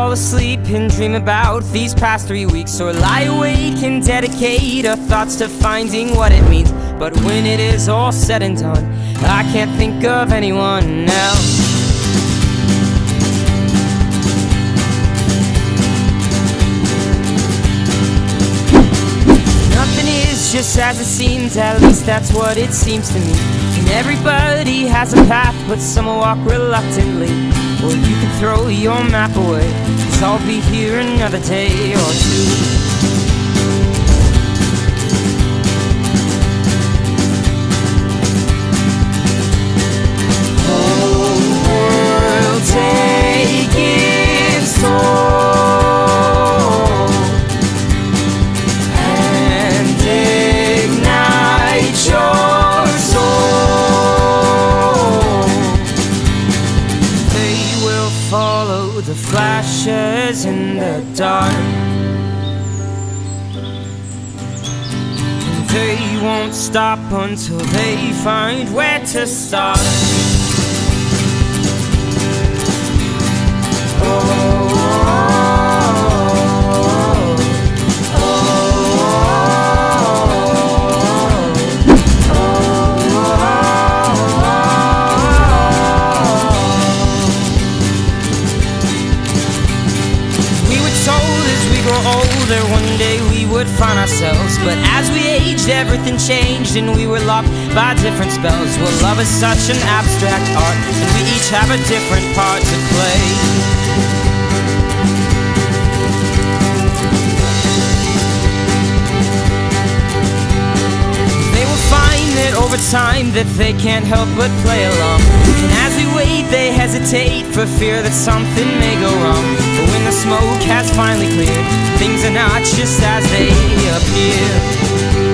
fall asleep and dream about these past 3 weeks, or lie awake and dedicate our thoughts to finding what it means. But when it is all said and done, I can't think of anyone else. Nothing is just as it seems, at least that's what it seems to me. And everybody has a path, but some walk reluctantly. Or you can throw your map away, 'cause I'll be here another day or two. Whole world take its toll and ignite your soul. They will follow the flashes in the dark, and they won't stop until they find where to start. Older, one day we would find ourselves, but as we aged, everything changed and we were locked by different spells. Well, love is such an abstract art, and we each have a different part to play. They will find that over time that they can't help but play along, and as we wait they hesitate for fear that something may go wrong. But when the smoke has finally cleared, things are not just as they appear.